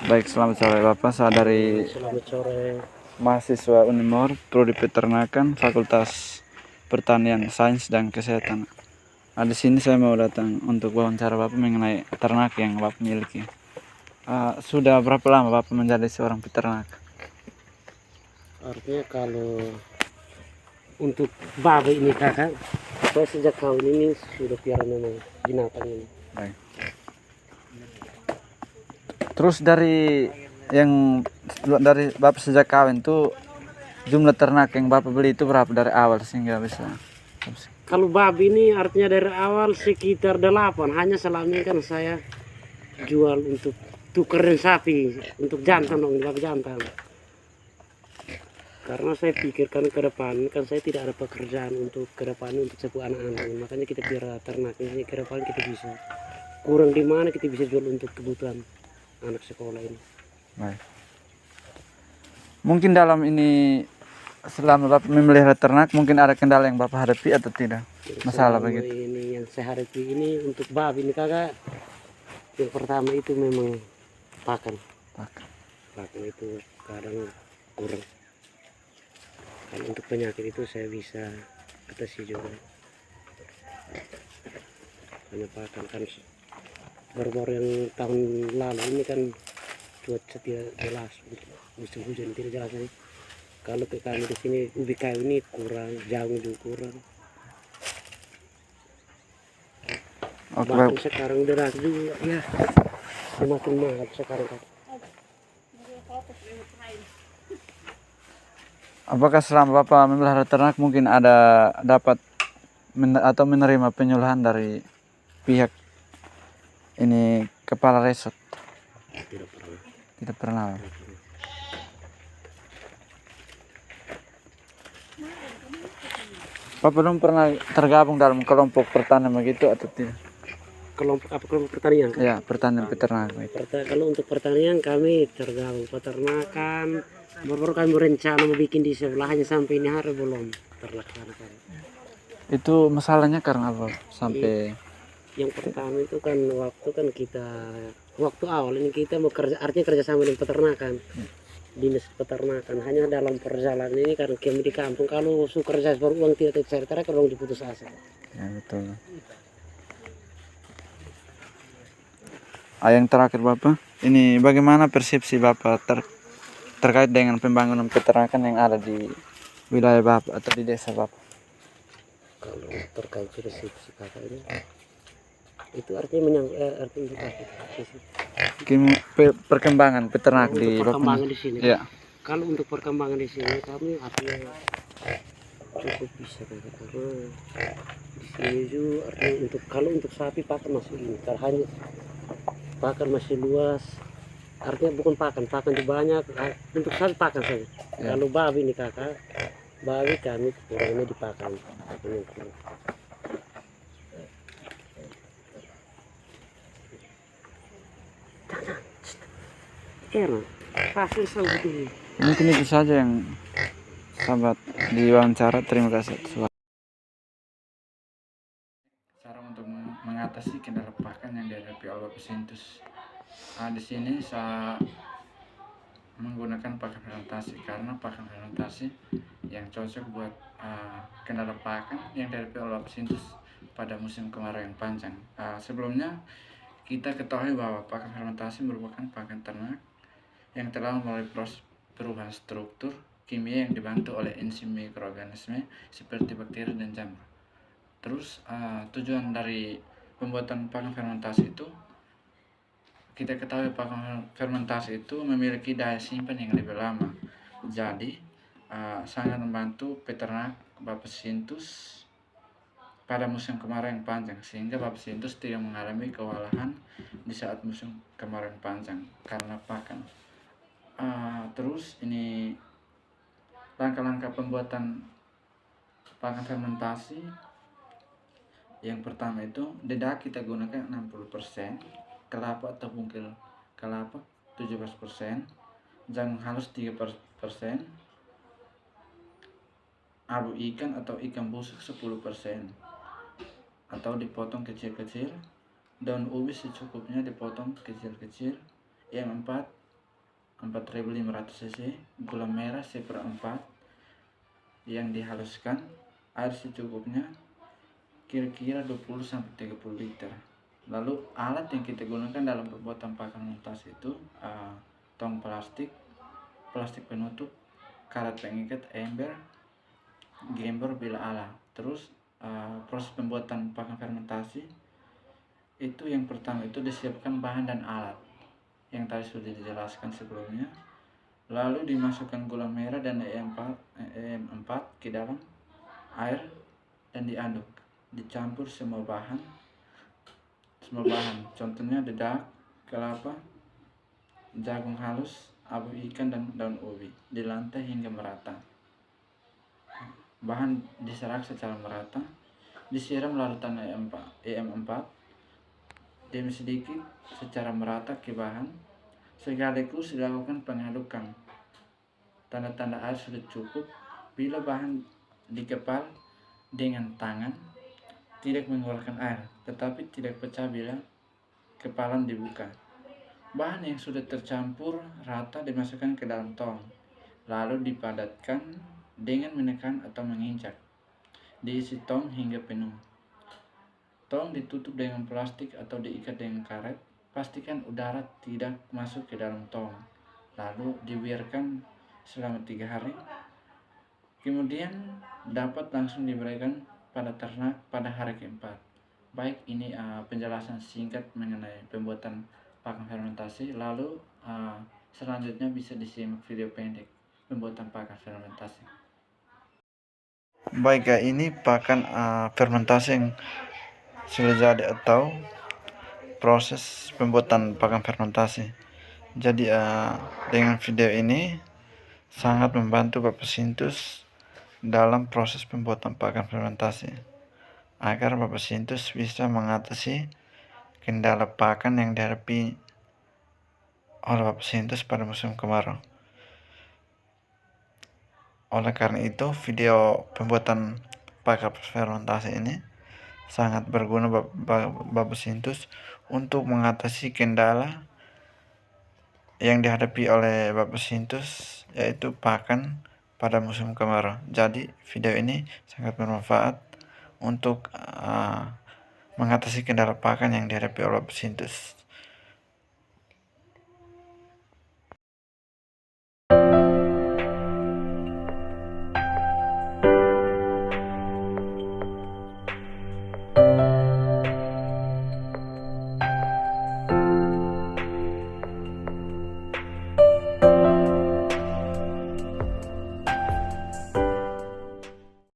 Baik, selamat sore Bapak. Saya dari Selamat sore. mahasiswa Unimor, Prodi Peternakan, Fakultas Pertanian, Sains dan Kesehatan. Di sini saya mau datang untuk wawancara Bapak mengenai ternak yang Bapak miliki. Sudah berapa lama Bapak menjadi seorang peternak? Artinya kalau untuk babi ini kakak, saya sejak tahun ini sudah piara memang binatang ini. Baik. Terus dari Bapak sejak kawin tuh jumlah ternak yang Bapak beli itu berapa dari awal sehingga bisa? Kalau babi ini artinya dari awal sekitar 8, hanya selama ini kan saya jual untuk tukar dan sapi, untuk jantan dong, babi jantan. Karena saya pikirkan ke depan, kan saya tidak ada pekerjaan untuk ke depan untuk sepupu anak-anak, makanya kita piara ternak ini ke depan kita bisa kurang di mana kita bisa jual untuk kebutuhan anak sekolah ini. Baik. Mungkin dalam ini selama Bapak memelihara ternak mungkin ada kendala yang Bapak hadapi atau tidak? Masalah Selama begitu. ini yang saya hadapi ini untuk babi ini kakak, yang pertama itu memang pakan itu kadang kurang. Kalau untuk penyakit itu saya bisa atasi juga, hanya pakan kan baru-baru yang tahun lalu ini kan cuaca tidak jelas, musim hujan tidak jelas ini. Kalau ke kami di sini ubi kayu ini kurang, jagung juga kurang. Oke, Bahkan Bapak. sekarang deras juga ya, semakin mahal sekarang kan. Apakah selama Bapak memelihara ternak mungkin ada dapat atau menerima penyuluhan dari pihak ini kepala resort? Tidak pernah. Tidak pernah. Bapak belum pernah tergabung dalam kelompok pertanian begitu atau tidak? Kelompok pertanian kan? Ya, pertanian peternak. Kalau untuk pertanian kami tergabung peternakan, baru kami berencana mau bikin di sebelahnya, sampai ini hari belum terlaksana. Itu masalahnya karena apa sampai Yang pertama itu kan waktu awal ini kita mau kerja, artinya kerjasama dengan peternakan, dinas peternakan. Hanya dalam perjalanan ini karena kami di kampung, kalau su kerja baru uang tidak tercari, kalau diputus asa. ya betul. Yang terakhir Bapak, ini bagaimana persepsi Bapak terkait dengan pembangunan peternakan yang ada di wilayah Bapak atau di desa Bapak? Kalau terkait resipsi kakak ini, itu artinya Perkembangan peternak untuk di perkembangan Bapak. di sini. Ya. Kalau untuk perkembangan di sini kami artinya cukup bisa kakak, karena di sini juga artinya kalau untuk sapi pakan masih ini, hanya pakan masih luas, artinya bukan pakan itu banyak, untuk sapi pakan saja. Ya. Kalau babi ini kakak, babi kami kurangnya di pakan yang kurang. Pasir ini. Mungkin itu saja yang sahabat diwawancara. Terima kasih atas waktu. Cara untuk mengatasi kendala pakan yang dihadapi oleh pesintus. Di sini saya menggunakan pakan fermentasi karena pakan fermentasi yang cocok buat kendala pakan yang dihadapi oleh pesintus pada musim kemarau yang panjang. Sebelumnya kita ketahui bahwa pakan fermentasi merupakan pakan ternak yang telah melalui proses perubahan struktur kimia yang dibantu oleh enzim mikroorganisme seperti bakteri dan jamur. Terus tujuan dari pembuatan pakan fermentasi itu, kita ketahui pakan fermentasi itu memiliki daya simpan yang lebih lama, jadi sangat membantu peternak Bapak Sintus pada musim kemarau yang panjang, sehingga Bapak Sintus tidak mengalami kewalahan di saat musim kemarau yang panjang karena pakan. Terus ini langkah-langkah pembuatan pakan fermentasi. Yang pertama itu dedak kita gunakan 60%, kelapa atau bungkil kelapa 17%, jagung halus 3%, abu ikan atau ikan busuk 10%, atau dipotong kecil-kecil. Daun ubi secukupnya dipotong kecil-kecil. Yang 4, 4500 cc, gula merah 1/4 yang dihaluskan, air secukupnya, kira-kira 20-30 liter. Lalu alat yang kita gunakan dalam pembuatan pakan fermentasi itu tong plastik penutup, karet pengikat, ember, gember bila ala. Terus proses pembuatan pakan fermentasi itu yang pertama itu disiapkan bahan dan alat yang tadi sudah dijelaskan sebelumnya. Lalu dimasukkan gula merah dan EM4 ke dalam air dan diaduk, dicampur semua bahan, contohnya dedak, kelapa, jagung halus, abu ikan dan daun ubi, di lantai hingga merata. Bahan diserak secara merata, disiram larutan EM4, demi sedikit secara merata ke bahan, sekaligus dilakukan pengadukan. Tanda-tanda air sudah cukup bila bahan dikepal dengan tangan, tidak mengeluarkan air, tetapi tidak pecah bila kepalan dibuka. Bahan yang sudah tercampur rata dimasukkan ke dalam tong, lalu dipadatkan dengan menekan atau menginjak. Diisi tong hingga penuh. Tong ditutup dengan plastik atau diikat dengan karet. Pastikan udara tidak masuk ke dalam tong, lalu dibiarkan selama 3 hari. Kemudian dapat langsung diberikan pada ternak pada hari keempat. Baik, ini penjelasan singkat mengenai pembuatan pakan fermentasi. Lalu selanjutnya bisa disimak video pendek pembuatan pakan fermentasi. Baik, ini pakan fermentasi yang sudah jadi atau proses pembuatan pakan fermentasi. Jadi dengan video ini sangat membantu Bapak Sintus dalam proses pembuatan pakan fermentasi, agar Bapak Sintus bisa mengatasi kendala pakan yang dihadapi oleh Bapak Sintus pada musim kemarau. Oleh karena itu, video pembuatan pakan fermentasi ini sangat berguna Bapak Sintus untuk mengatasi kendala yang dihadapi oleh Bapak Sintus, yaitu pakan pada musim kemarau. Jadi video ini sangat bermanfaat untuk mengatasi kendala pakan yang dihadapi oleh Bapak Sintus.